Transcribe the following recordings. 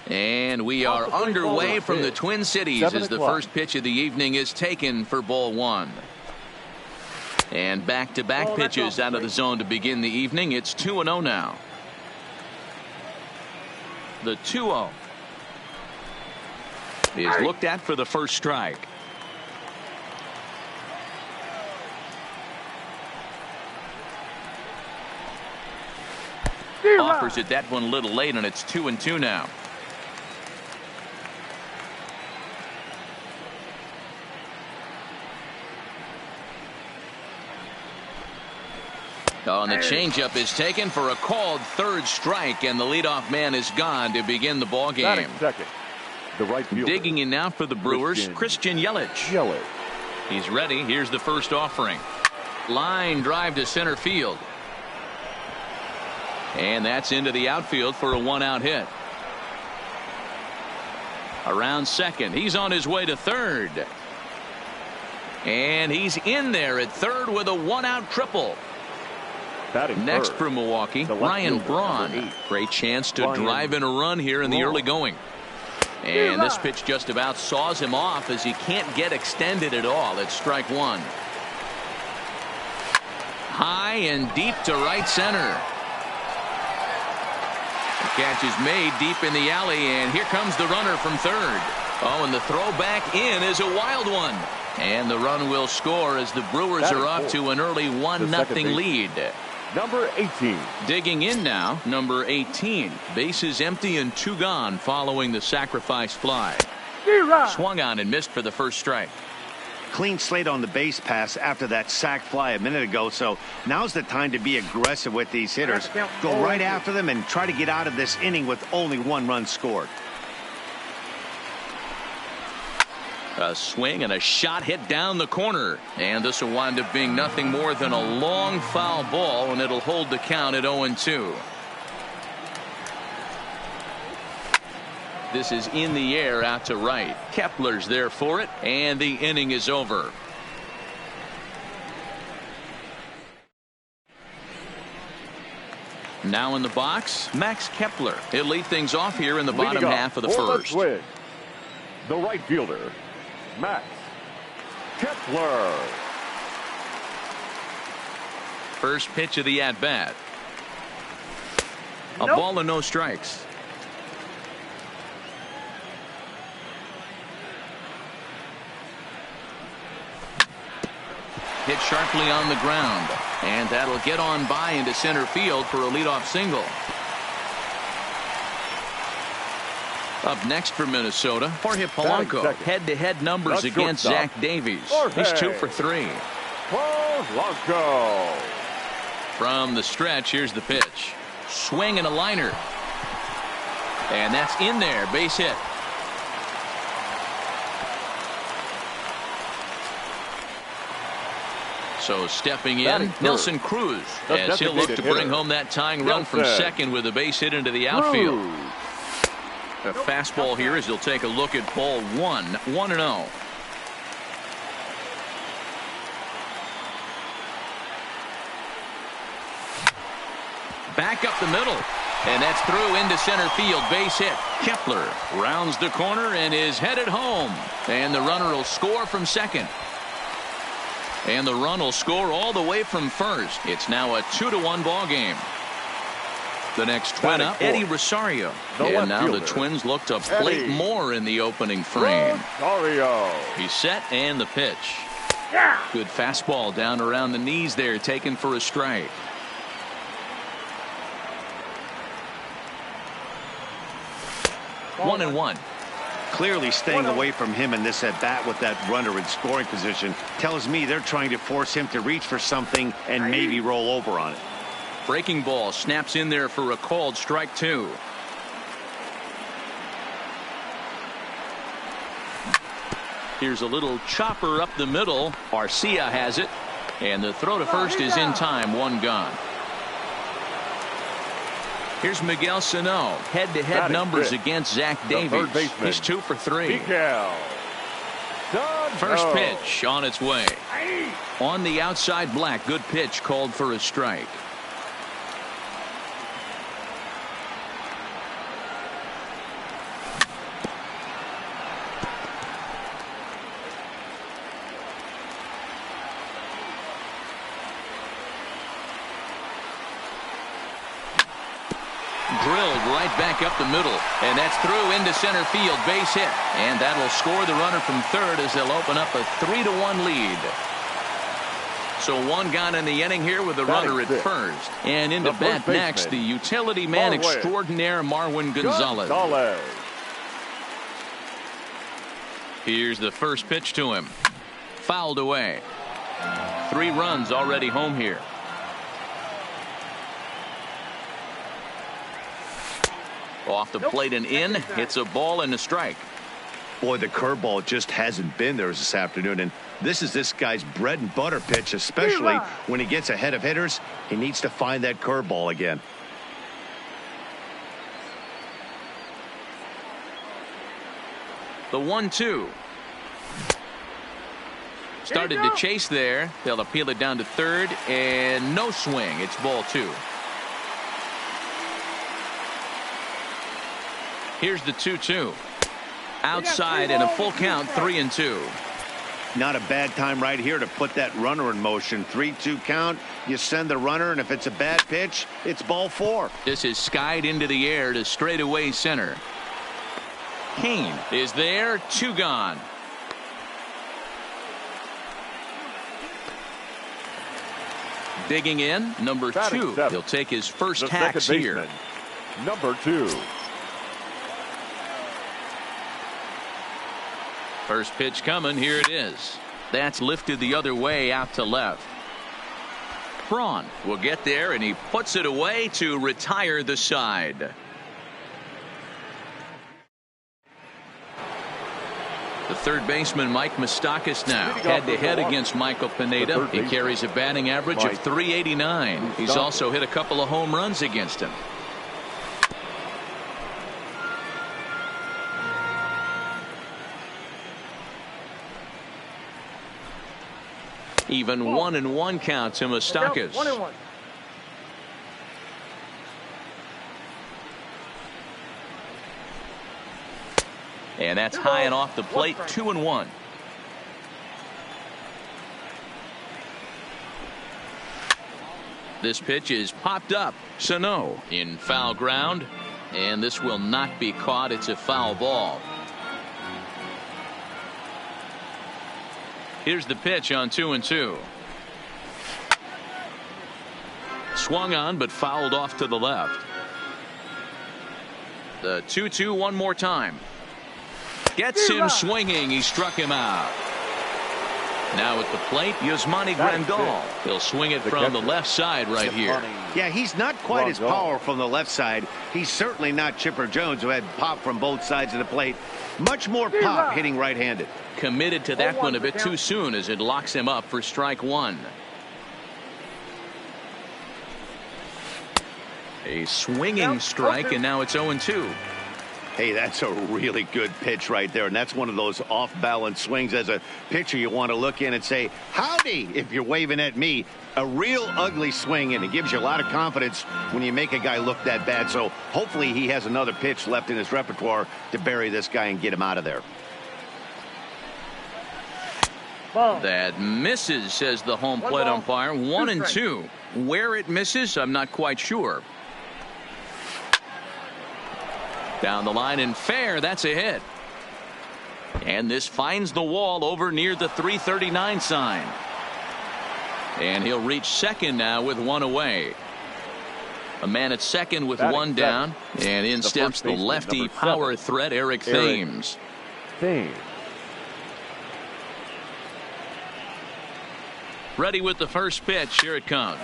And we are underway from the Twin Cities as the first pitch of the evening is taken for ball one. And back-to-back pitches out of the zone to begin the evening. It's 2-0 now. The 2-0 is looked at for the first strike. Offers it that one a little late, and it's 2-2 now. Oh, and the changeup is taken for a called third strike, and the leadoff man is gone to begin the ball game. Second, the right fielder. Digging in now for the Brewers, Christian Yelich. He's ready. Here's the first offering. Line drive to center field. And that's into the outfield for a one-out hit. Around second. He's on his way to third. And he's in there at third with a one-out triple. Next for Milwaukee, Ryan Braun. Great chance to drive in a run here in the early going. And this pitch just about saws him off as he can't get extended at all. It's strike one. High and deep to right center. The catch is made deep in the alley, and here comes the runner from third. Oh, and the throw back in is a wild one. And the run will score as the Brewers are off to an early 1-0 lead. Number 18. Digging in now, number 18. Bases empty and two gone following the sacrifice fly. Swung on and missed for the first strike. Clean slate on the base pass after that sac fly a minute ago, so now's the time to be aggressive with these hitters. Go right after them and try to get out of this inning with only one run scored. A swing and a shot hit down the corner, and this will wind up being nothing more than a long foul ball, and it'll hold the count at 0-2. This is in the air out to right. Kepler's there for it, and the inning is over. Now in the box, Max Kepler. He'll lead things off here in the bottom half of the first. The right fielder, Max Kepler. First pitch of the at-bat. A ball and no strikes. Hit sharply on the ground, and that'll get on by into center field for a leadoff single. Up next for Minnesota, Jorge Polanco. Head-to-head numbers against Zach Davies. He's 2 for 3. Polanco. From the stretch, here's the pitch. Swing and a liner. And that's in there, base hit. So stepping in, Nelson Cruz, as he'll look to bring home that tying run from second with a base hit into the outfield. A fastball here as he'll take a look at ball one, 1-0. Back up the middle, and that's through into center field, base hit. Kepler rounds the corner and is headed home, and the runner will score from second. And the run will score all the way from first. It's now a 2-1 ball game. The next twin up, Eddie Rosario. And now the Twins look to plate more in the opening frame. He's set, and the pitch. Good fastball down around the knees there, taken for a strike. One and one. Clearly staying away from him in this at bat with that runner in scoring position tells me they're trying to force him to reach for something and maybe roll over on it. Breaking ball snaps in there for a called strike two. Here's a little chopper up the middle. Arcia has it, and the throw to first is in time. One gone. Here's Miguel Sano. Head-to-head numbers against Zach Davies. He's 2 for 3. First pitch on its way. On the outside, Black. Good pitch called for a strike. right back up the middle, and that's through into center field, base hit, and that'll score the runner from third as they'll open up a 3-1 lead. So one gone in the inning here with the runner at first, and into bat next, the utility man extraordinaire Marwin Gonzalez. Here's the first pitch to him, fouled away. 3 runs already home here. Off the plate and in. It's a ball and a strike. Boy, the curveball just hasn't been there this afternoon, and this is this guy's bread and butter pitch, especially when he gets ahead of hitters. He needs to find that curveball again. The 1-2. Started to chase there. They'll appeal it down to third, and no swing. It's ball 2. Here's the 2-2. Outside and a full count, 3-2. Not a bad time right here to put that runner in motion. 3-2 count. You send the runner, and if it's a bad pitch, it's ball 4. This is skied into the air to straightaway center. Kane is there. 2 gone. Digging in, number 2. He'll take his first hacks here. Number 2. First pitch coming. Here it is. That's lifted the other way out to left. Braun will get there, and he puts it away to retire the side. The third baseman, Mike Moustakas, now head-to-head against Michael Pineda. He carries a batting average of .389. He's also hit a couple of home runs against him. Even 1-1 count to Moustakas. 1-1. And that's high and off the plate. 2-1. This pitch is popped up. Sano in foul ground, and this will not be caught. It's a foul ball. Here's the pitch on 2-2. Swung on but fouled off to the left. The 2-2 one more time. Gets him swinging. He struck him out. Now at the plate, Yasmani Grandal. He'll swing it from the left side right here. Yeah, he's not quite as powerful from the left side. He's certainly not Chipper Jones, who had pop from both sides of the plate. Much more pop hitting right-handed. Committed to that one a bit too soon as it locks him up for strike 1. A swinging strike, and now it's 0-2. Hey, that's a really good pitch right there, and that's one of those off-balance swings. As a pitcher, you want to look in and say, howdy, if you're waving at me. A real ugly swing, and it gives you a lot of confidence when you make a guy look that bad. So hopefully he has another pitch left in his repertoire to bury this guy and get him out of there. That misses, says the home plate umpire. 1-2. Where it misses, I'm not quite sure. Down the line and fair. That's a hit. And this finds the wall over near the 339 sign. And he'll reach second now with 1 away. A man at second with 1 down. And in steps the lefty power threat, Eric Thames. Ready with the first pitch. Here it comes.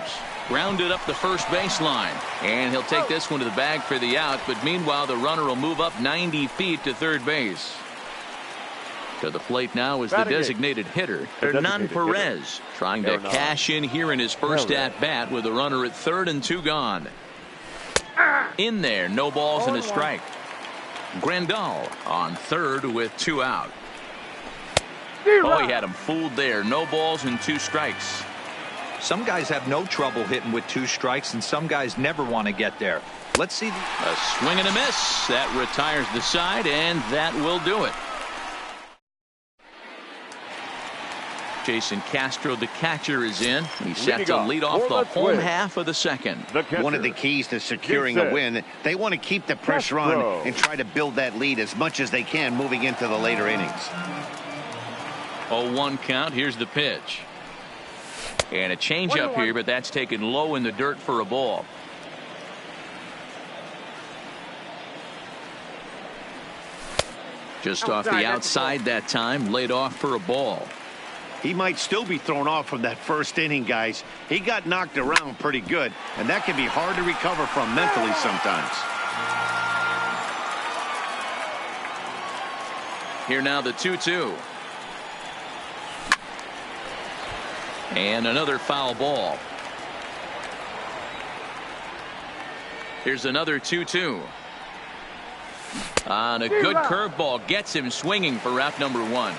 Grounded up the first baseline. And he'll take this one to the bag for the out. But meanwhile, the runner will move up 90 feet to third base. To the plate now is the designated hitter, Hernan Perez, trying to cash in here in his first at-bat with a runner at third and 2 gone. In there, no balls and a strike. Grandal on third with 2 out. Oh, he had him fooled there. No balls and 2 strikes. Some guys have no trouble hitting with 2 strikes, and some guys never want to get there. Let's see. A swing and a miss. That retires the side, and that will do it. Jason Castro, the catcher, is in. He's set to lead off off the for the home Twins. half of the second. One of the keys to securing a win, they want to keep the pressure on and try to build that lead as much as they can moving into the later innings. 0-1 count. Here's the pitch. And a changeup here, but that's taken low in the dirt for a ball. Just off the outside that time, laid off for a ball. He might still be thrown off from that first inning, guys. He got knocked around pretty good, and that can be hard to recover from mentally sometimes. Here now the 2-2. And another foul ball. Here's another 2-2. On a good curveball gets him swinging for out number 1.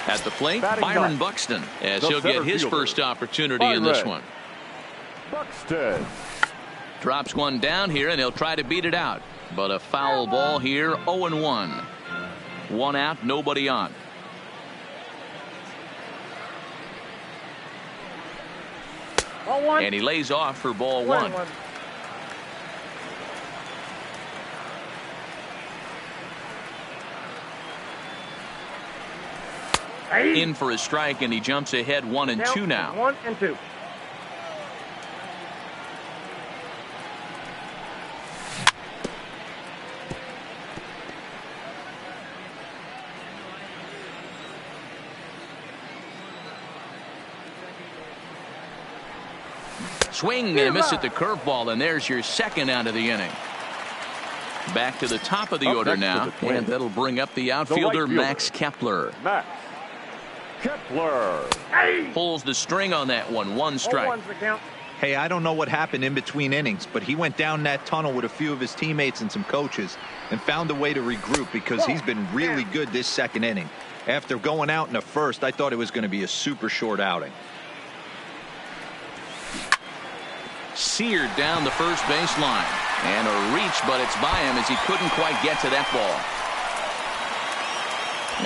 At the plate, Byron Buxton, as he'll get his first opportunity in this one. Buxton drops one down here, and he'll try to beat it out. But a foul ball here, 0-1. 1 out, nobody on. And he lays off for ball 1. In for a strike, and he jumps ahead 1-2 now. 1-2. Swing and a miss at the curveball, and there's your second out of the inning. Back to the top of the order now, and that'll bring up the outfielder, Max Kepler. Max Kepler Pulls the string on that one. 1 strike. Hey, I don't know what happened in between innings, but he went down that tunnel with a few of his teammates and some coaches and found a way to regroup because he's been really good this second inning. After going out in the first, I thought it was going to be a super short outing. Seared down the first base line. And a reach, but it's by him as he couldn't quite get to that ball.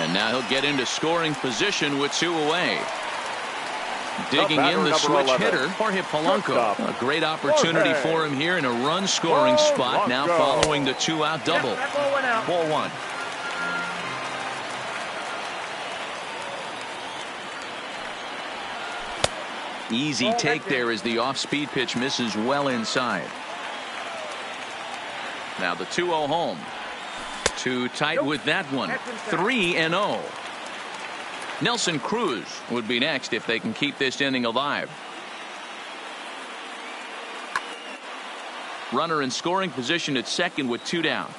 And now he'll get into scoring position with 2 away. Digging in the switch hitter, Jorge Polanco. A great opportunity for him here in a run-scoring spot. Now following the 2-out double. Ball 1. Easy take there as the off-speed pitch misses well inside. Now the 2-0 home. Too tight with that one. 3-0. Nelson Cruz would be next if they can keep this inning alive. Runner in scoring position at second with 2 down.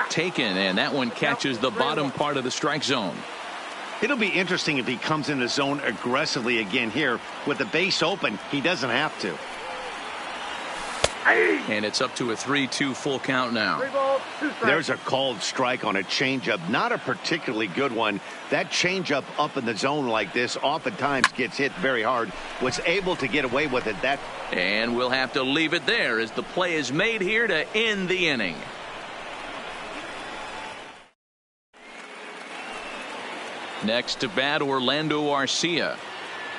Taken, and that one catches the bottom part of the strike zone. It'll be interesting if he comes in the zone aggressively again here. With the base open, he doesn't have to. And it's up to a 3-2 full count now. There's a called strike on a changeup. Not a particularly good one. That changeup up in the zone like this oftentimes gets hit very hard. Was able to get away with it. And we'll have to leave it there as the play is made here to end the inning. Next to bat, Orlando Arcia.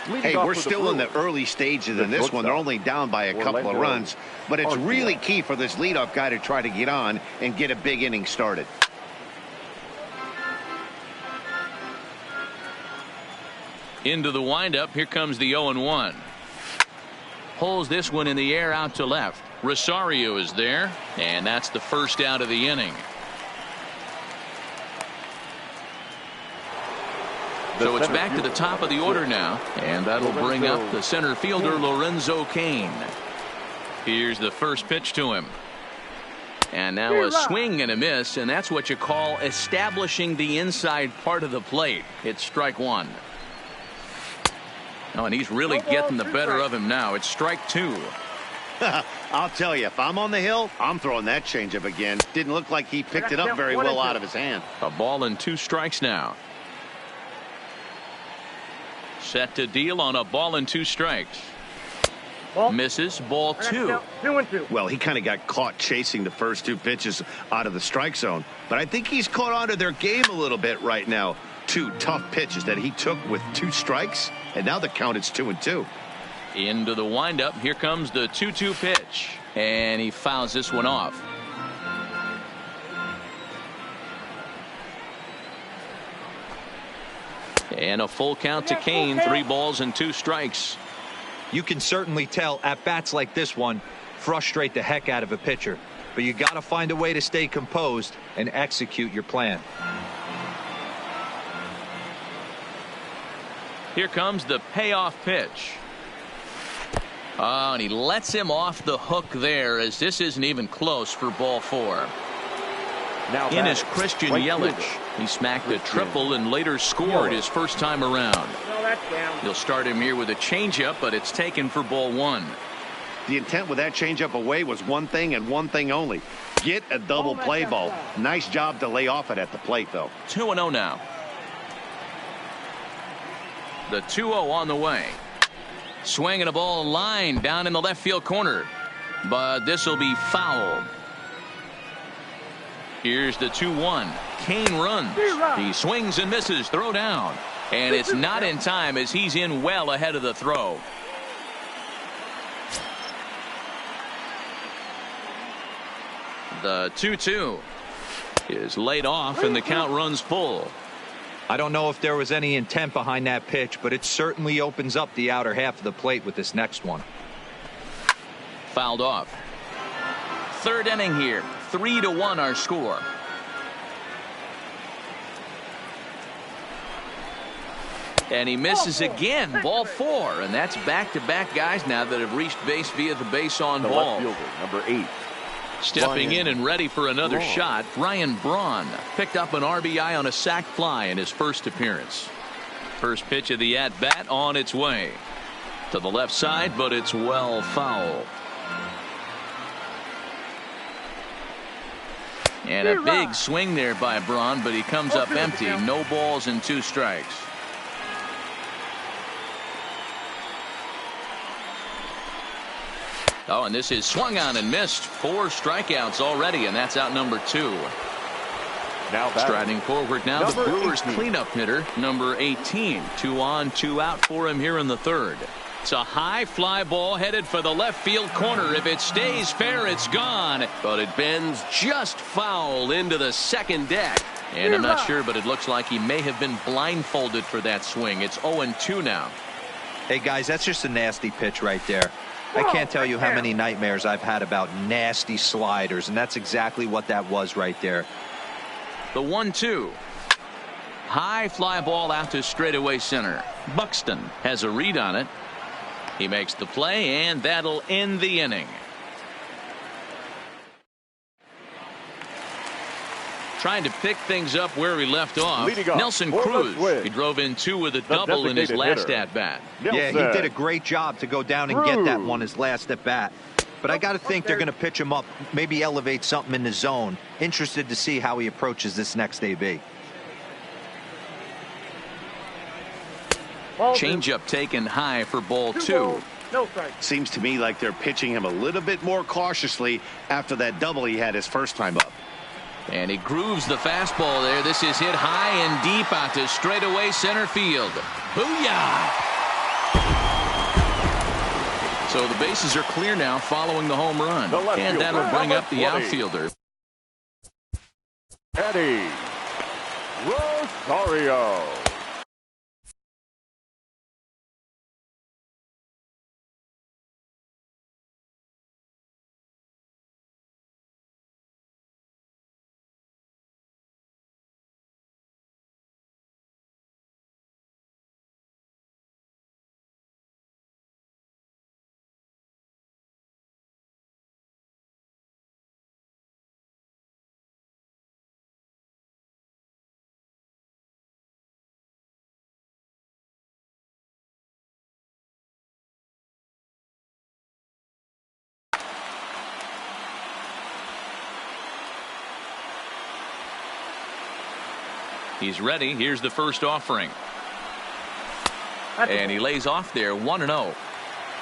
Hey, we're still in the early stages in this one. They're only down by a couple of runs, but it's really key for this leadoff guy to try to get on and get a big inning started. Into the windup. Here comes the 0-1. Pulls this one in the air out to left. Rosario is there, and that's the first out of the inning. So it's back to the top of the order now, and that'll bring up the center fielder, Lorenzo Cain. Here's the first pitch to him. And now a swing and a miss, and that's what you call establishing the inside part of the plate. It's strike 1. Oh, and he's really getting the better of him now. It's strike 2. I'll tell you, if I'm on the hill, I'm throwing that changeup again. Didn't look like he picked it up very well out of his hand. A ball and 2 strikes now. Set to deal on a ball and 2 strikes. Misses. Ball 2. 2-2. Well, he kind of got caught chasing the first 2 pitches out of the strike zone. But I think he's caught on to their game a little bit right now. 2 tough pitches that he took with 2 strikes. And now the count is 2-2. Into the windup. Here comes the 2-2 pitch. And he fouls this one off. And a full count to Kane. 3 balls and 2 strikes. You can certainly tell at-bats like this one frustrate the heck out of a pitcher. But you got to find a way to stay composed and execute your plan. Here comes the payoff pitch. Oh, and he lets him off the hook there, as this isn't even close for ball 4. Now In is Christian right Yelich. fielder. He smacked a triple and later scored his first time around. He'll start him here with a changeup, but it's taken for ball 1. The intent with that changeup away was one thing and one thing only. Get a double play ball. Nice job to lay off it at the plate, though. 2-0 now. The 2-0 on the way. Swinging a ball line down in the left field corner. But this will be foul. Here's the 2-1. Kane runs. He swings and misses. Throw down. And it's not in time, as he's in well ahead of the throw. The 2-2 is laid off, and the count runs full. I don't know if there was any intent behind that pitch, but it certainly opens up the outer half of the plate with this next one. Fouled off. Third inning here. 3-1 our score. And he misses again. Ball 4. And that's back-to-back guys now that have reached base via the base on The ball. left fielder, number 8. Stepping in and ready for another shot, Ryan Braun picked up an RBI on a sac fly in his first appearance. First pitch of the at-bat on its way. To the left side, but it's well foul. And a big swing there by Braun, but he comes up empty. No balls and 2 strikes. Oh, and this is swung on and missed. 4 strikeouts already, and that's out number 2. Now Striding forward now, the number Brewers 18. cleanup hitter, number 18. 2 on, 2 out for him here in the 3rd. It's a high fly ball headed for the left field corner. If it stays fair, it's gone. But it bends just foul into the second deck. And I'm not sure, but it looks like he may have been blindfolded for that swing. It's 0-2 now. Hey, guys, that's just a nasty pitch right there. I can't tell you how many nightmares I've had about nasty sliders, and that's exactly what that was right there. The 1-2. High fly ball out to straightaway center. Buxton has a read on it. He makes the play, and that'll end the inning. Trying to pick things up where he left off. Nelson Cruz. He drove in 2 with a double in his last at-bat. Yeah, he did a great job to go down and get that one his last at-bat. But I got to think they're going to pitch him up, maybe elevate something in the zone. Interested to see how he approaches this next AB. Changeup taken high for ball 2. Seems to me like they're pitching him a little bit more cautiously after that double he had his first time up. And he grooves the fastball there. This is hit high and deep out to straightaway center field. Booyah! So the bases are clear now following the home run. And that'll bring up the outfielder. Eddie Rosario. He's ready. Here's the first offering. And he lays off there 1-0.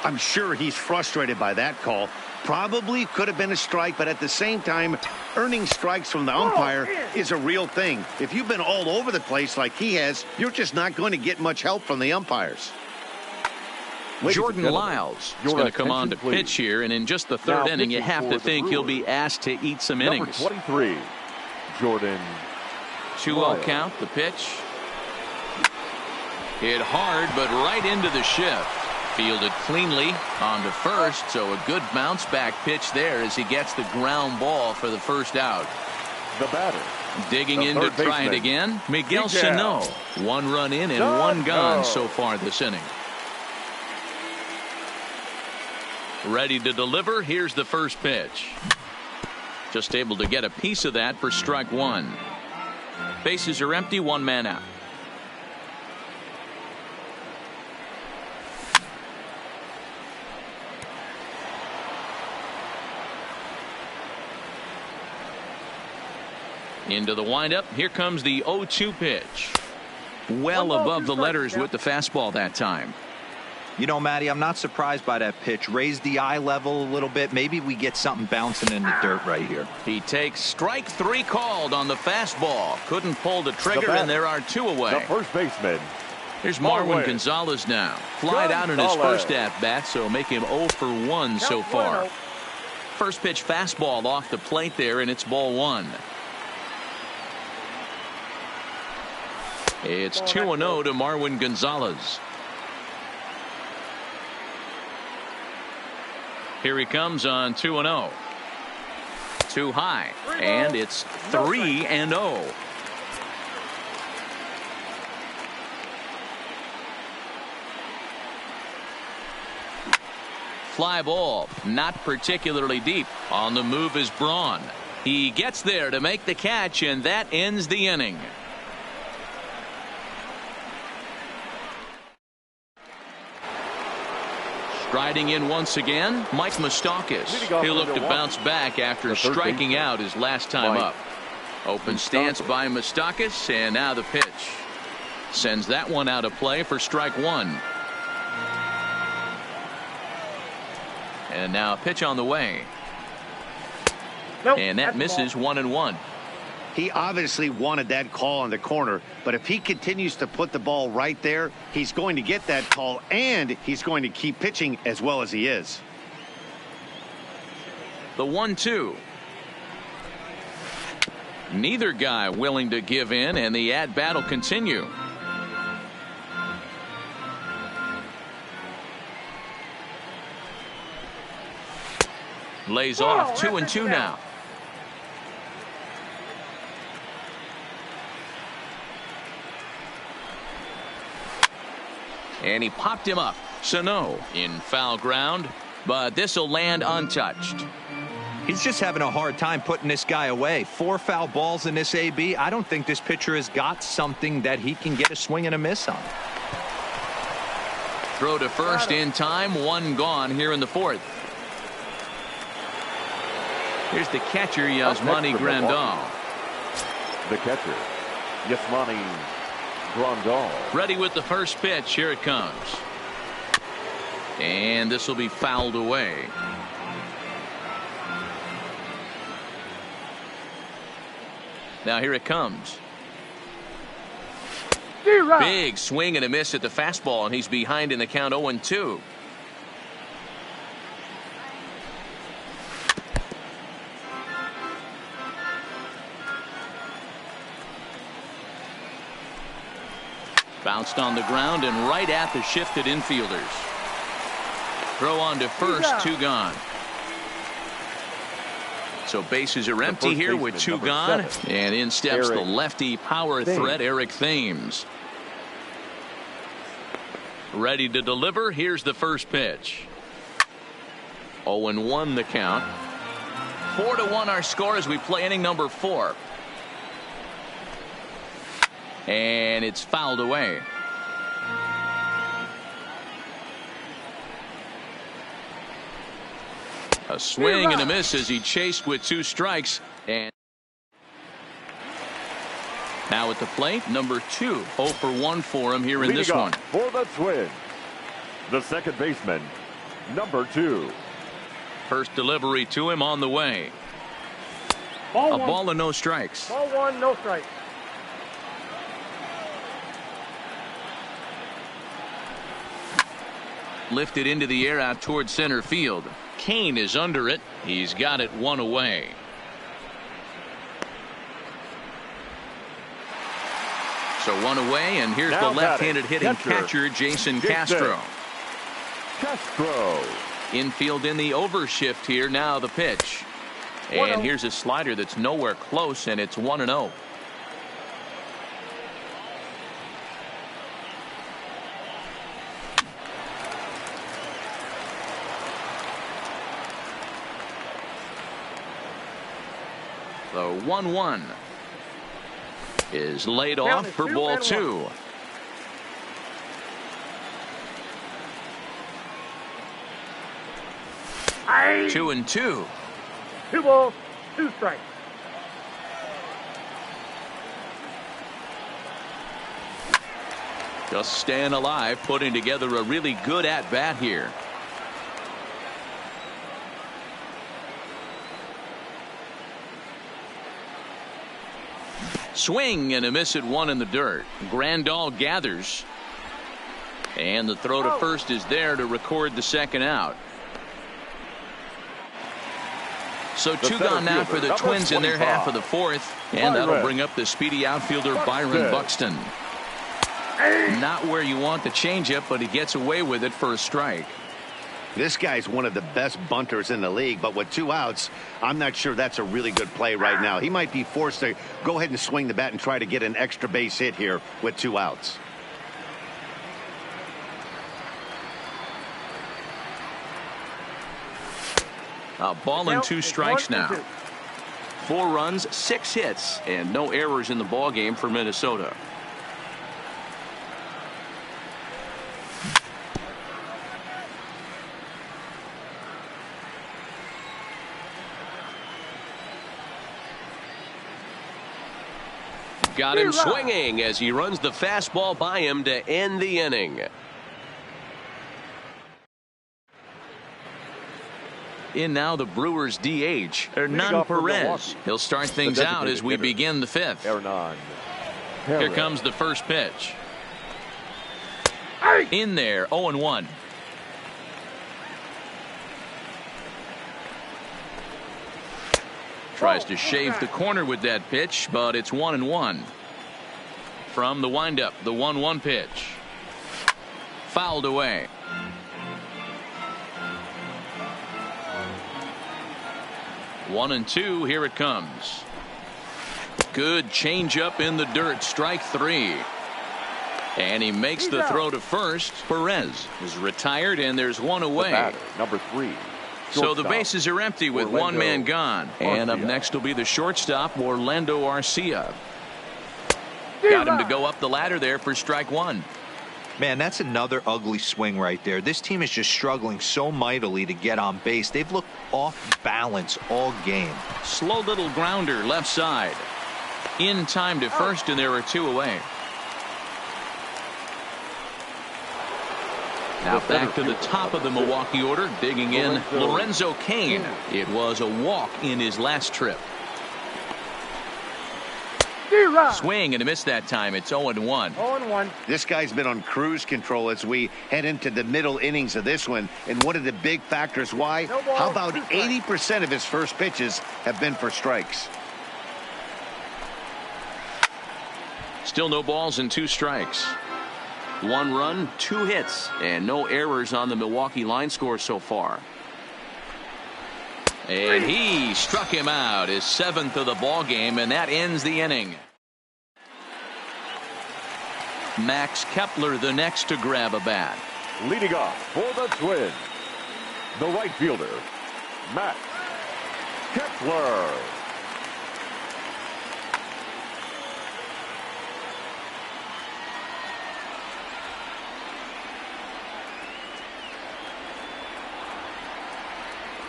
I'm sure he's frustrated by that call. Probably could have been a strike, but at the same time, earning strikes from the umpire is a real thing. If you've been all over the place like he has, you're just not going to get much help from the umpires. Jordan Lyles is going to come on to pitch here, and in just the third inning, you have to think he'll be asked to eat some innings. Number 23, Jordan 2-0 count, the pitch. Hit hard, but right into the shift. Fielded cleanly on to first, so a good bounce back pitch there as he gets the ground ball for the first out. The batter. Digging in to try it again, Miguel Sano. 1 run in and 1 gone so far this inning. Ready to deliver. Here's the first pitch. Just able to get a piece of that for strike 1. Bases are empty, 1 man out. Into the windup. Here comes the 0-2 pitch. Well above the letters with the fastball that time. You know, Matty, I'm not surprised by that pitch. Raise the eye level a little bit. Maybe we get something bouncing in the dirt right here. He takes strike 3 called on the fastball. Couldn't pull the trigger, and there are 2 away. The first baseman. Here's Marwin Gonzalez now. Flied out in his first at-bat, so make him 0 for 1 so far. First pitch fastball off the plate there, and it's ball 1. It's 2-0 to Marwin Gonzalez. Here he comes on 2-0. Too high, and it's 3-0. Fly ball, not particularly deep. On the move is Braun. He gets there to make the catch, and that ends the inning. Striding in once again, Mike Moustakas. He'll look to bounce back after striking out his last time up. Open stance by Moustakas, and now the pitch. Sends that one out of play for strike 1. And now a pitch on the way. And that misses 1-1. He obviously wanted that call in the corner, but if he continues to put the ball right there, he's going to get that call, and he's going to keep pitching as well as he is. The 1-2. Neither guy willing to give in, and the at-bat will continue. Lays off 2-2 now. And he popped him up. Sano in foul ground, but this will land untouched. He's just having a hard time putting this guy away. 4 foul balls in this AB. I don't think this pitcher has got something that he can get a swing and a miss on. Throw to first in time. 1 gone here in the 4th. Here's the catcher, Yasmani Grandal. The catcher, Yasmani Grandal. Ready with the first pitch. Here it comes. And this will be fouled away. Now here it comes. Big swing and a miss at the fastball, and he's behind in the count 0-2. Bounced on the ground and right at the shifted infielders. Throw on to first, 2 gone. So bases are empty here with 2 gone. And in steps the lefty power threat, Eric Thames. Ready to deliver. Here's the first pitch. 0-1 the count. 4-1 our score as we play inning number 4. And it's fouled away. A swing and a miss as he chased with 2 strikes. And now at the plate, number 2. 0 for 1 for him here in this one. For the Twins, the second baseman, number 2. First delivery to him on the way. Ball A one. ball and no strikes. Ball 1, no strike. Lifted into the air out towards center field. Kane is under it. He's got it 1 away. So 1 away, and here's Now the left-handed batting, hitting catcher, Jason Castro. Castro. Infield in the overshift here. Now the pitch. And here's a slider that's nowhere close, and it's 1-0. The 1-1 is laid off for ball 2. Aye. 2-2. 2 balls, 2 strikes. Just staying alive, putting together a really good at-bat here. Swing and a miss at 1 in the dirt. Grandal gathers. And the throw to first is there to record the second out. So 2 gone now for the Twins in their half of the 4th. And that'll bring up the speedy outfielder Byron Buxton. Not where you want the changeup, but he gets away with it for a strike. This guy's one of the best bunters in the league, but with 2 outs, I'm not sure that's a really good play right now. He might be forced to go ahead and swing the bat and try to get an extra base hit here with 2 outs. A ball and 2 strikes now. 4 runs, 6 hits, and no errors in the ball game for Minnesota. Got him swinging as he runs the fastball by him to end the inning. In now the Brewers DH, Hernan Perez. He'll start things out as we begin the 5th. Here comes the first pitch. In there, 0-1. Tries to shave the corner with that pitch, but it's 1-1. From the windup, the 1-1 pitch. Fouled away. One and 2, here it comes. Good changeup in the dirt, strike 3. And he makes the throw to first. Perez is retired, and there's 1 away. Batter, number 3. So the bases are empty with Orlando 1 man gone. And up next will be the shortstop, Orlando Arcia. Got him to go up the ladder there for strike 1. Man, that's another ugly swing right there. This team is just struggling so mightily to get on base. They've looked off balance all game. Slow little grounder left side. In time to first, and there are 2 away. Now back to the top of the Milwaukee order, digging in Lorenzo Cain. It was a walk in his last trip. Swing and a miss that time. It's 0-1. 0-1. This guy's been on cruise control as we head into the middle innings of this one. And one of the big factors why? How about 80% of his first pitches have been for strikes? Still no balls and 2 strikes. 1 run, 2 hits, and no errors on the Milwaukee line score so far. And he struck him out, his 7th of the ball game, and that ends the inning. Max Kepler the next to grab a bat. Leading off for the Twins, the right fielder, Max Kepler.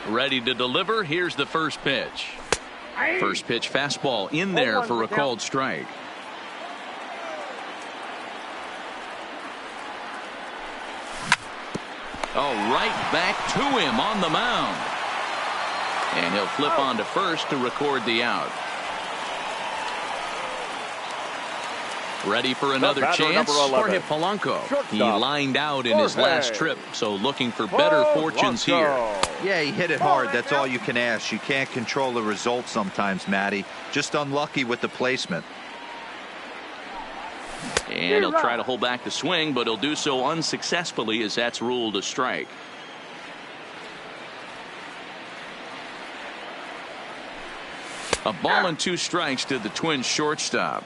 Ready to deliver. Here's the first pitch. First pitch fastball in there for a called strike. Oh, right back to him on the mound. And he'll flip on to first to record the out. Ready for another chance? Jorge Polanco. He lined out in his last trip, so looking for better fortunes here. Yeah, he hit it hard. That's all you can ask. You can't control the result sometimes, Matty. Just unlucky with the placement. And he'll try to hold back the swing, but he'll do so unsuccessfully as that's ruled a strike. A ball and 2 strikes to the Twins shortstop.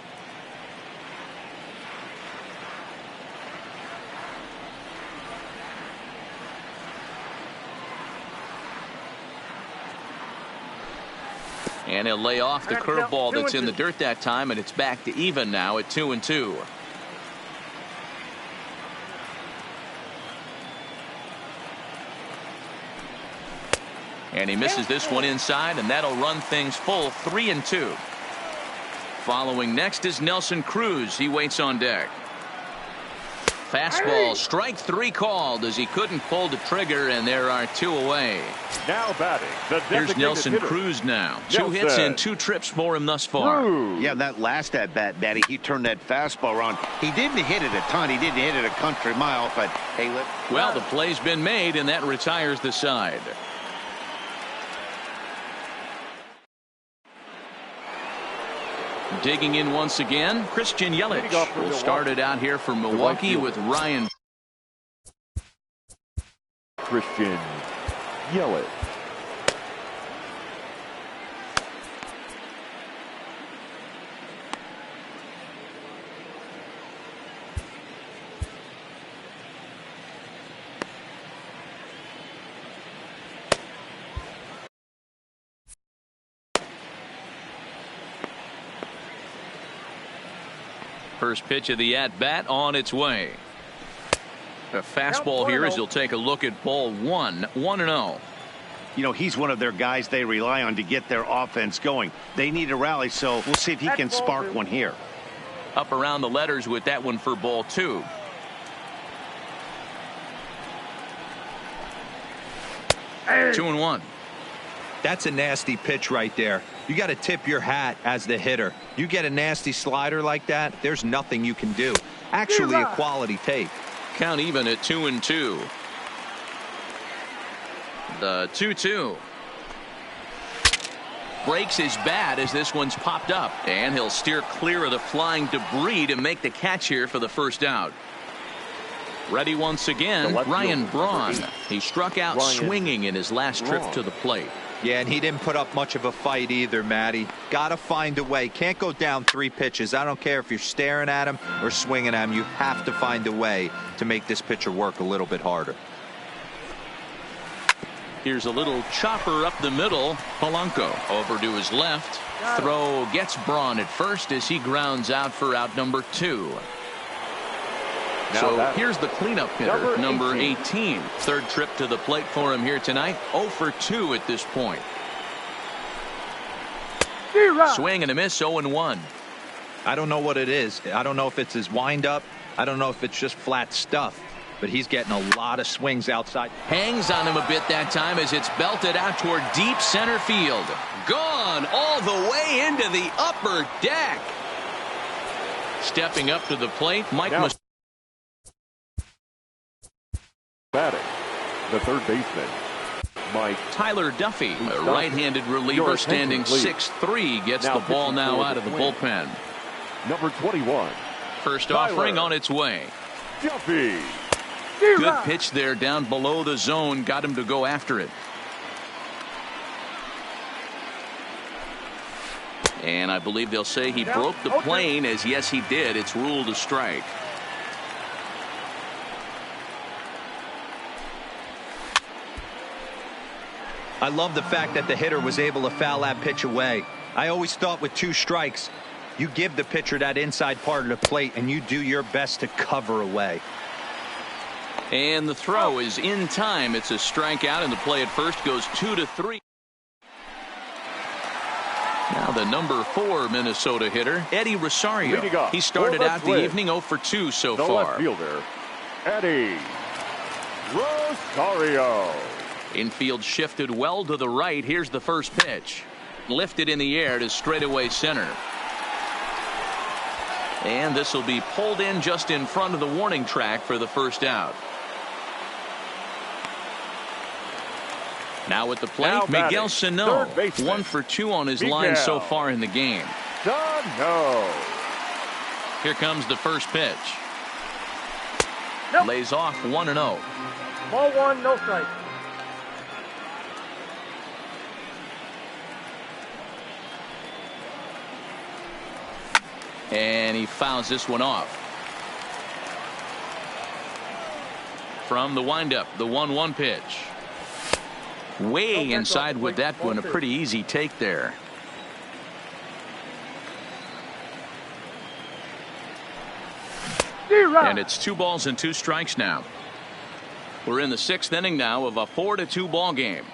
And he'll lay off the curveball that's in the dirt that time, and it's back to even now at 2-2. And he misses this one inside, and that'll run things full 3-2. Following next is Nelson Cruz. He waits on deck. Fastball, strike 3 called as he couldn't pull the trigger, and there are 2 away. Now batting. Here's Nelson Cruz now. 2 hits and 2 trips for him thus far. Yeah, that last at bat, Daddy, he turned that fastball around. He didn't hit it a ton. He didn't hit it a country mile, but hey, well, the play's been made, and that retires the side. Digging in once again, Christian Yelich will start it out here for Milwaukee with Ryan. Christian Yelich. First pitch of the at-bat on its way. A fastball here as he'll take a look at ball 1. 1-0. You know, he's one of their guys they rely on to get their offense going. They need a rally, so we'll see if he can spark one here. Up around the letters with that one for ball 2. Hey. 2-1. That's a nasty pitch right there. You got to tip your hat as the hitter. You get a nasty slider like that, there's nothing you can do. Actually a quality take. Count even at 2-2. The 2-2. Breaks his bat as this one's popped up, and he'll steer clear of the flying debris to make the catch here for the first out. Ready once again, Ryan Braun. He struck out swinging in his last trip to the plate. Yeah, and he didn't put up much of a fight either, Matty. Got to find a way. Can't go down 3 pitches. I don't care if you're staring at him or swinging at him. You have to find a way to make this pitcher work a little bit harder. Here's a little chopper up the middle. Polanco over to his left. Throw gets Braun at first as he grounds out for out number 2. So here's the cleanup hitter, number 18. Third trip to the plate for him here tonight. 0 for 2 at this point. Swing and a miss, 0-1. I don't know what it is. I don't know if it's his windup. I don't know if it's just flat stuff. But he's getting a lot of swings outside. Hangs on him a bit that time as it's belted out toward deep center field. Gone all the way into the upper deck. Stepping up to the plate, Mike must. Batting, the third baseman, Mike. Tyler Duffy, a right-handed reliever standing 6'3", gets the ball now out of the bullpen. Number 21. First offering on its way. Duffy. Good pitch there down below the zone. Got him to go after it. And I believe they'll say he broke the plane, as yes he did. It's ruled a strike. I love the fact that the hitter was able to foul that pitch away. I always thought with 2 strikes, you give the pitcher that inside part of the plate and you do your best to cover away. And the throw is in time. It's a strikeout, and the play at first goes 2-3. Now the number 4 Minnesota hitter, Eddie Rosario. He started out the evening 0 for 2 so far. The left fielder, Eddie. Rosario. Infield shifted well to the right. Here's the first pitch. Lifted in the air to straightaway center. And this will be pulled in just in front of the warning track for the first out. Now at the plate, Miguel Sano. 1 for 2 on his line so far in the game. Sano. Here comes the first pitch. Nope. Lays off 1-0. Ball 1, no strike. And he fouls this one off. From the windup, the 1-1 pitch. Way inside with that one. A pretty easy take there. And it's 2 balls and 2 strikes now. We're in the 6th inning now of a 4-2 ball game.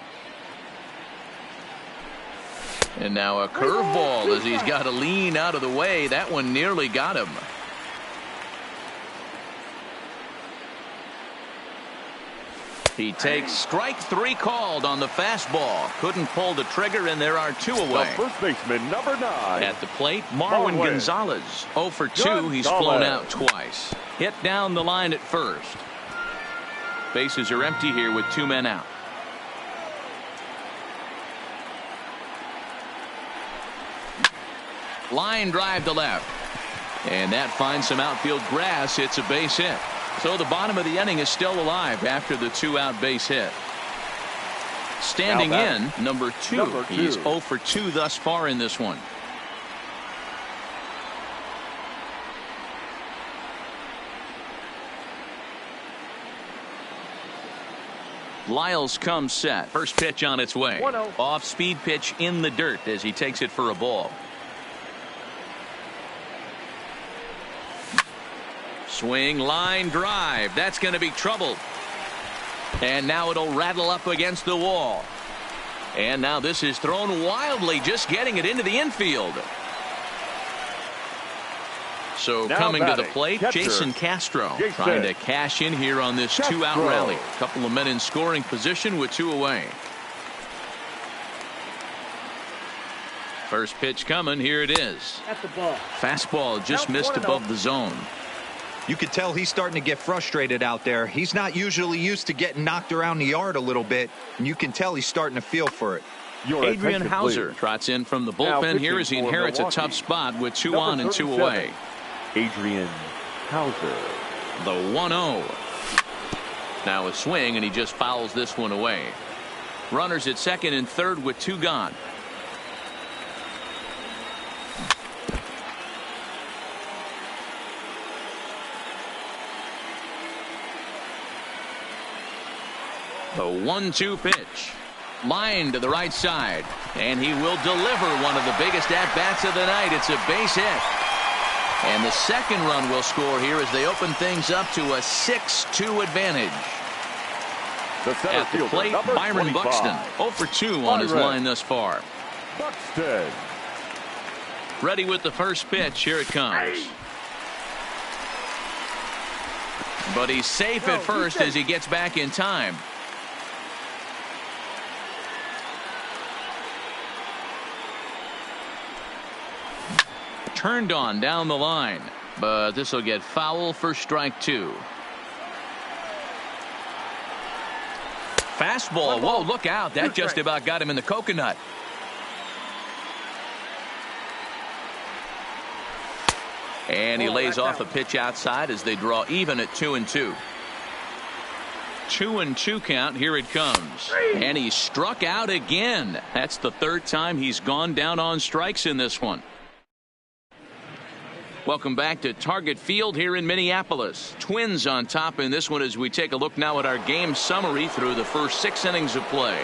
And now a curveball as he's got to lean out of the way. That one nearly got him. He takes strike 3 called on the fastball. Couldn't pull the trigger, and there are 2 away. The first baseman, number 9. At the plate, Marwin Gonzalez. 0 for 2. He's flown out twice. Hit down the line at first. Bases are empty here with 2 men out. Line drive to left. And that finds some outfield grass. It's a base hit. So the bottom of the inning is still alive after the 2-out base hit. Standing in, number 2. He's 0 for 2 thus far in this one. Lyles comes set. First pitch on its way. 1-0. Off speed pitch in the dirt as he takes it for a ball. Swing, line drive. That's going to be trouble. And now it'll rattle up against the wall. And now this is thrown wildly, just getting it into the infield. So now coming to the plate, Jason Castro trying to cash in here on this 2-out rally. A couple of men in scoring position with 2 away. First pitch coming. Here it is. At the ball. Fastball just missed above the zone. You could tell he's starting to get frustrated out there. He's not usually used to getting knocked around the yard a little bit, and you can tell he's starting to feel for it. Adrian Hauser trots in from the bullpen here as he inherits a tough spot with 2 on and 2 away. Adrian Hauser. The 1-0. Now a swing, and he just fouls this one away. Runners at second and third with 2 gone. The 1-2 pitch. Line to the right side. And he will deliver one of the biggest at-bats of the night. It's a base hit. And the second run will score here as they open things up to a 6-2 advantage. At the plate, Byron Buxton. 0 for 2 on his line thus far. Buxton. Ready with the first pitch. Here it comes. But he's safe at first as he gets back in time. Turned on down the line, but this will get foul for strike 2. Fastball. Whoa, look out. That just about got him in the coconut. And he lays off a pitch outside as they draw even at 2-2. 2-2 count. Here it comes. And he struck out again. That's the 3rd time he's gone down on strikes in this one. Welcome back to Target Field here in Minneapolis. Twins on top in this one as we take a look now at our game summary through the first 6 innings of play.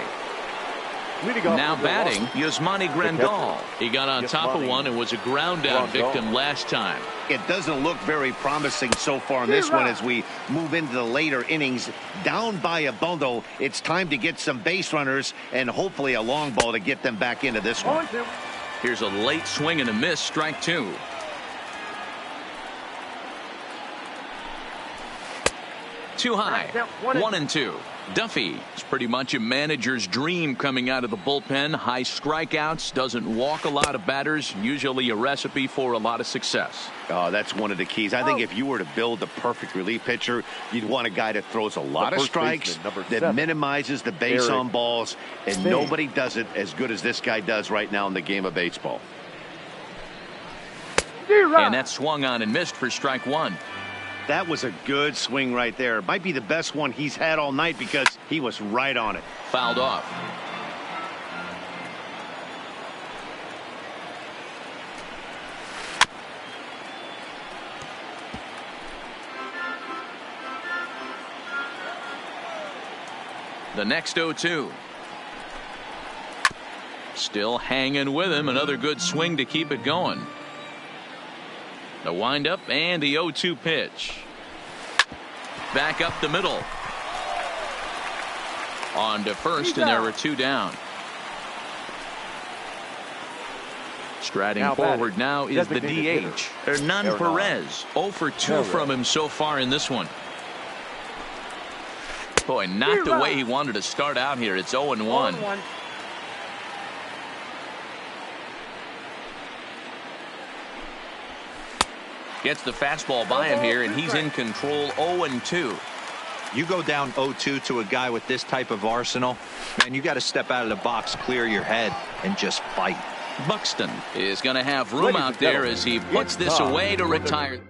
Now batting, Yasmani Grandal. He got on top of one and was a ground out victim last time. It doesn't look very promising so far in this one as we move into the later innings. Down by a bundle, it's time to get some base runners and hopefully a long ball to get them back into this one. Here's a late swing and a miss, strike 2. Too high. 1-2. Duffy is pretty much a manager's dream coming out of the bullpen. High strikeouts, doesn't walk a lot of batters, usually a recipe for a lot of success. Oh, that's one of the keys. I think if you were to build the perfect relief pitcher, you'd want a guy that throws a lot of strikes, that minimizes the base on balls, and nobody does it as good as this guy does right now in the game of baseball. And that swung on and missed for strike one. That was a good swing right there. It might be the best one he's had all night because he was right on it. Fouled off. The next 0-2. Still hanging with him. Another good swing to keep it going. The windup and the 0-2 pitch. Back up the middle. On to first, and there were two down. Striding forward now is the DH, Hernan Perez. 0 for 2 from him so far in this one. Boy, not the way he wanted to start out here. It's 0-1. Gets the fastball by him here, and he's in control. 0-2. You go down 0-2 to a guy with this type of arsenal, man, you got to step out of the box, clear your head, and just fight. Buxton is going to have room out there as he puts this away to retire.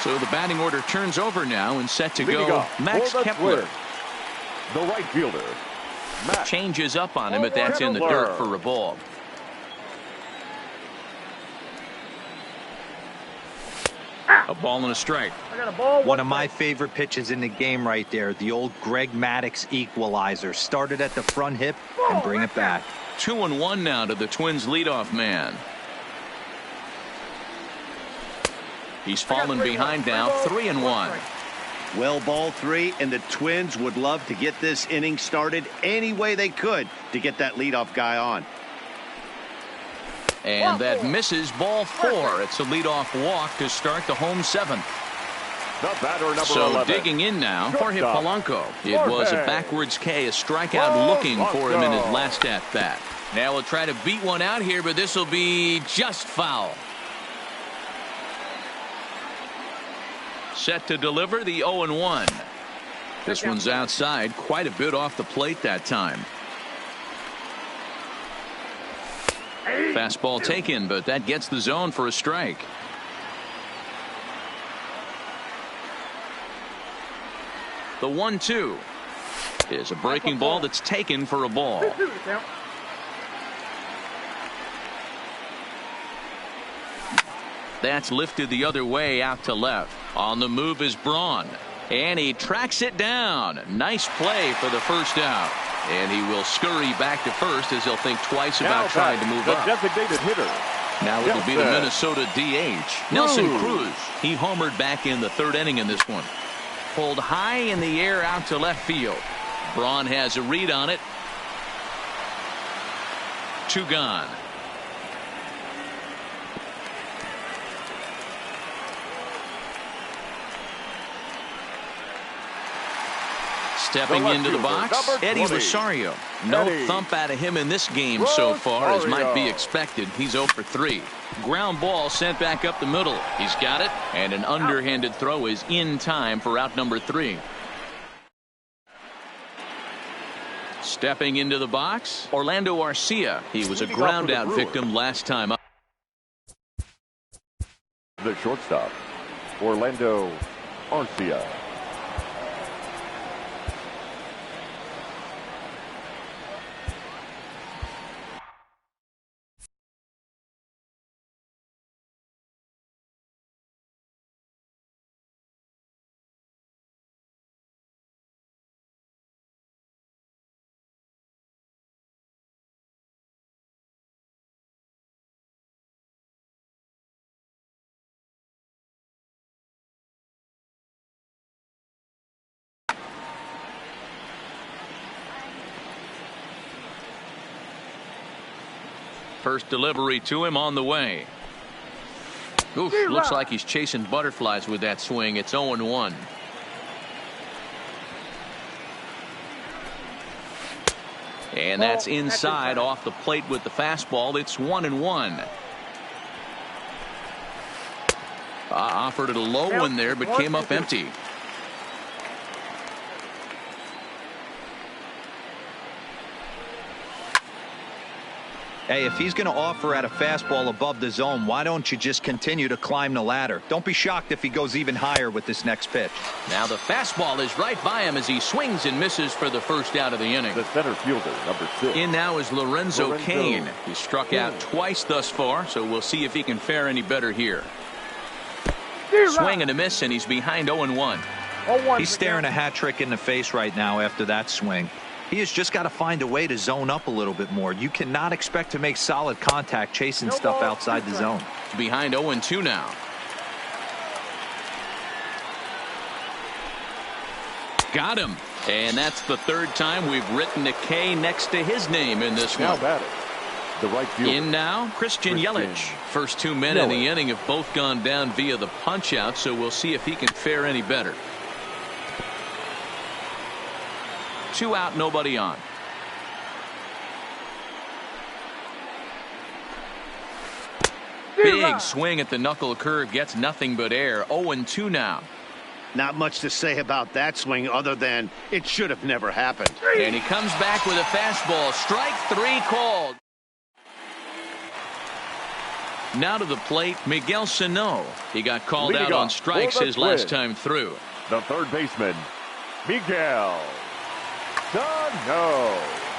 So the batting order turns over now and set to go. Max Kepler. The right fielder. Max. Changes up on him, but that's in the dirt for a ball. A ball and a strike. One of my favorite pitches in the game right there. The old Greg Maddux equalizer. Started at the front hip and bring it back. 2-1 now to the Twins leadoff man. He's fallen behind now. 3-1. Well, ball 3, and the Twins would love to get this inning started any way they could to get that leadoff guy on. And that misses. Ball 4. It's a leadoff walk to start the home 7th. The batter, number So 11. digging in now, Jorge Polanco. It was a backwards K, a strikeout looking for him in his last at bat. Now we'll try to beat one out here, but this will be just foul. Set to deliver the 0-1. This one's outside, quite a bit off the plate that time. Fastball taken, but that gets the zone for a strike. The 1-2 is a breaking ball that's taken for a ball. That's lifted the other way out to left. On the move is Braun, and he tracks it down. Nice play for the first out. And he will scurry back to first as he'll think twice about trying to move up. Designated hitter. Now it'll be the Minnesota DH, Nelson Cruz. He homered back in the 3rd inning in this one. Pulled high in the air out to left field. Braun has a read on it. 2 gone. Stepping into the box, Eddie Rosario. No thump out of him in this game so far, as might be expected. He's 0 for 3. Ground ball sent back up the middle. He's got it, and an underhanded throw is in time for out number 3. Stepping into the box, Orlando Arcia. He was a ground out victim last time up. The shortstop, Orlando Arcia. First delivery to him on the way. Oof, looks like he's chasing butterflies with that swing. It's 0-1. And that's inside off the plate with the fastball. It's 1-1. Offered it a low one there, but came up empty. Hey, if he's going to offer at a fastball above the zone, why don't you just continue to climb the ladder? Don't be shocked if he goes even higher with this next pitch. Now the fastball is right by him as he swings and misses for the first out of the inning. The center fielder, number 6. In now is Lorenzo Cain. He's struck out twice thus far, so we'll see if he can fare any better here. Swing and a miss, and he's behind 0-1. He's staring a hat trick in the face right now after that swing. He has just got to find a way to zone up a little bit more. You cannot expect to make solid contact chasing stuff outside the zone. Behind 0-2 now. Got him. And that's the third time we've written a K next to his name in this one. Now batting, the right fielder. In now, Christian Yelich. First 2 men in the inning have both gone down via the punch out, so we'll see if he can fare any better. 2 out, nobody on. Big swing at the knuckle curve, gets nothing but air. 0-2 now. Not much to say about that swing other than it should have never happened. And he comes back with a fastball. Strike 3 called. Now to the plate, Miguel Sano. He got called out on strikes his last time through. The third baseman, Miguel Sano.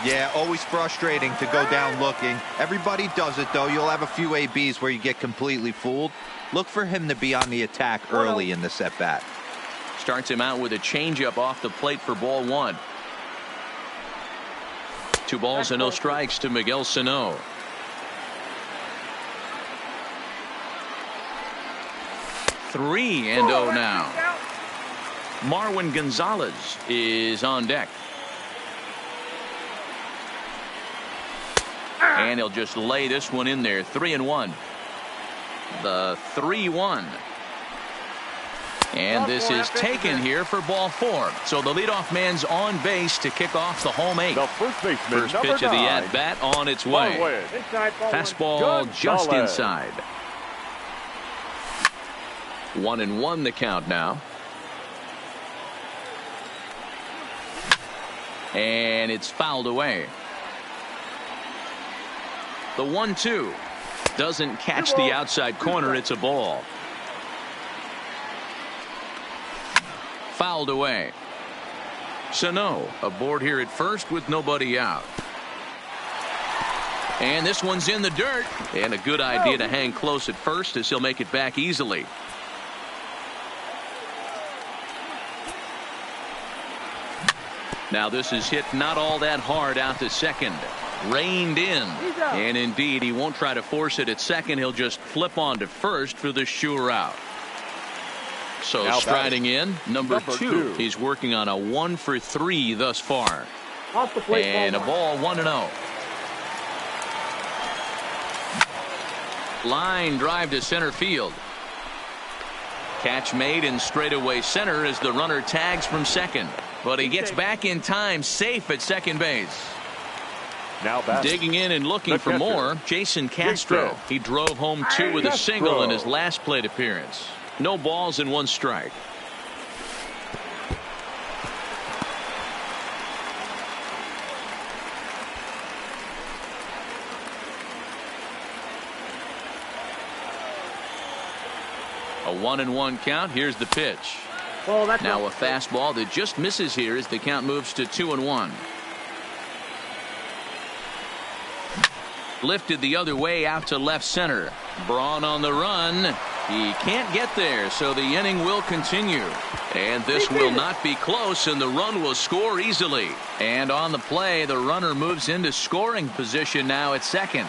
Yeah, always frustrating to go down looking. Everybody does it, though. You'll have a few ABs where you get completely fooled. Look for him to be on the attack early in the at-bat. Starts him out with a changeup off the plate for ball 1. 2 balls and no strikes to Miguel Sano. Three and 0 now. Marwin Gonzalez is on deck. And he'll just lay this one in there. 3-1. The 3-1. And this is taken here for ball 4. So the leadoff man's on base to kick off the home 8. The first baseman, First pitch of the at-bat on its way. Fastball just inside. 1-1 the count now. And it's fouled away. The 1-2 doesn't catch the outside corner. It's a ball. Fouled away. Sano aboard here at first with nobody out. And this one's in the dirt. And a good idea to hang close at first as he'll make it back easily. Now this is hit not all that hard out to second. Reined in. And indeed, he won't try to force it at second. He'll just flip on to first for the sure out. So now striding in, number 2. He's working on a 1 for 3 thus far. Off the plate, and a ball 1-0. Line drive to center field. Catch made in straightaway center as the runner tags from second. But he gets back in time, safe at second base. Now digging in and looking for more, Jason Castro. He drove home 2 with a single in his last plate appearance. No balls and 1 strike. A 1-1 count. Here's the pitch. Now a fastball that just misses here as the count moves to 2-1. Lifted the other way out to left center. Braun on the run. He can't get there, so the inning will continue. And this will not be close, and the run will score easily. And on the play, the runner moves into scoring position now at second.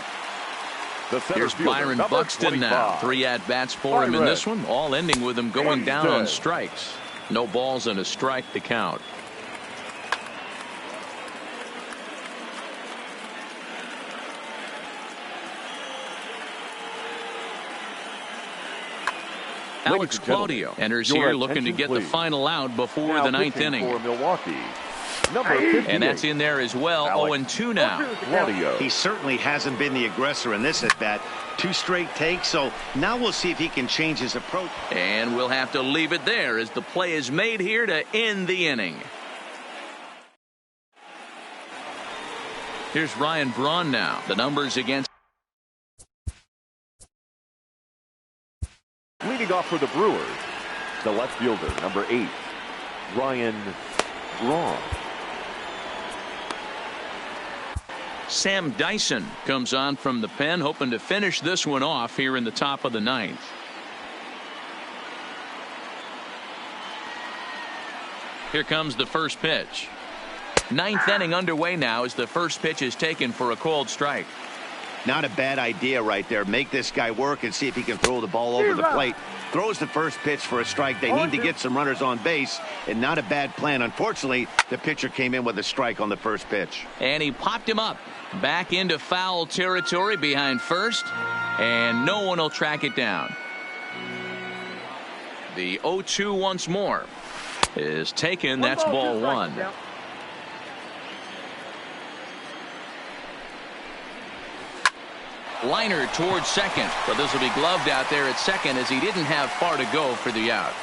Here's Byron Buxton now. 3 at-bats for him in this one, all ending with him going down on strikes. No balls and a strike to count. Alex Claudio enters here looking to get the final out before now the ninth pitching inning. for Milwaukee, number 58. And that's in there as well. Alex 0-2 now. Claudio. He certainly hasn't been the aggressor in this at bat. 2 straight takes, so now we'll see if he can change his approach. And we'll have to leave it there as the play is made here to end the inning. Here's Ryan Braun now. The numbers against. Leading off for the Brewers, the left fielder, number 8, Ryan Braun. Sam Dyson comes on from the pen, hoping to finish this one off here in the top of the ninth. Here comes the first pitch. Ninth inning underway now as the first pitch is taken for a called strike. Not a bad idea right there. Make this guy work and see if he can throw the ball over the plate. Throws the first pitch for a strike. They need to get some runners on base, and not a bad plan. Unfortunately, the pitcher came in with a strike on the first pitch. And he popped him up. Back into foul territory behind first, and no one will track it down. The 0-2 once more is taken. That's ball one. Liner towards second, but this will be gloved out there at second as he didn't have far to go for the out.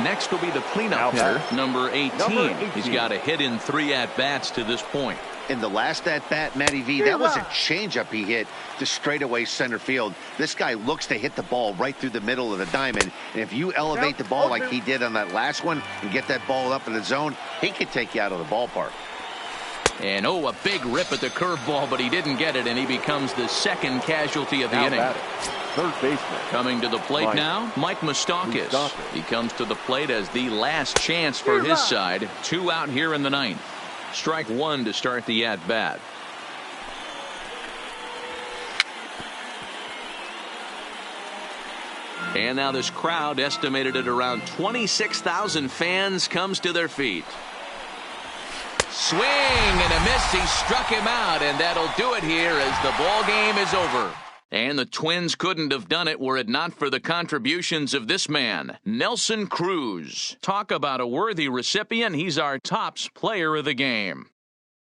Next will be the cleanup hitter, number 18. He's got a hit in 3 at-bats to this point. In the last at-bat, Matty V, that was a changeup he hit to straightaway center field. This guy looks to hit the ball right through the middle of the diamond. And if you elevate the ball like he did on that last one and get that ball up in the zone, he could take you out of the ballpark. And a big rip at the curveball, but he didn't get it, and he becomes the second casualty of the inning. Third baseman. Coming to the plate now, Mike Moustakas. He comes to the plate as the last chance for his side. 2 out here in the ninth. Strike 1 to start the at-bat. And now this crowd, estimated at around 26,000 fans, comes to their feet. Swing and a miss. He struck him out, and that'll do it here as the ball game is over. And the Twins couldn't have done it were it not for the contributions of this man, Nelson Cruz. Talk about a worthy recipient. He's our tops player of the game.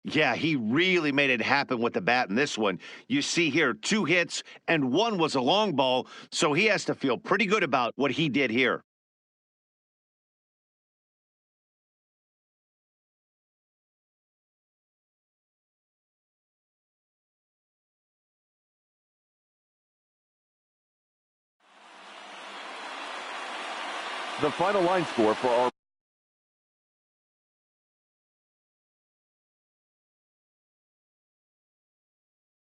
Yeah, he really made it happen with the bat in this one. You see here 2 hits and 1 was a long ball, so he has to feel pretty good about what he did here. The final line score for our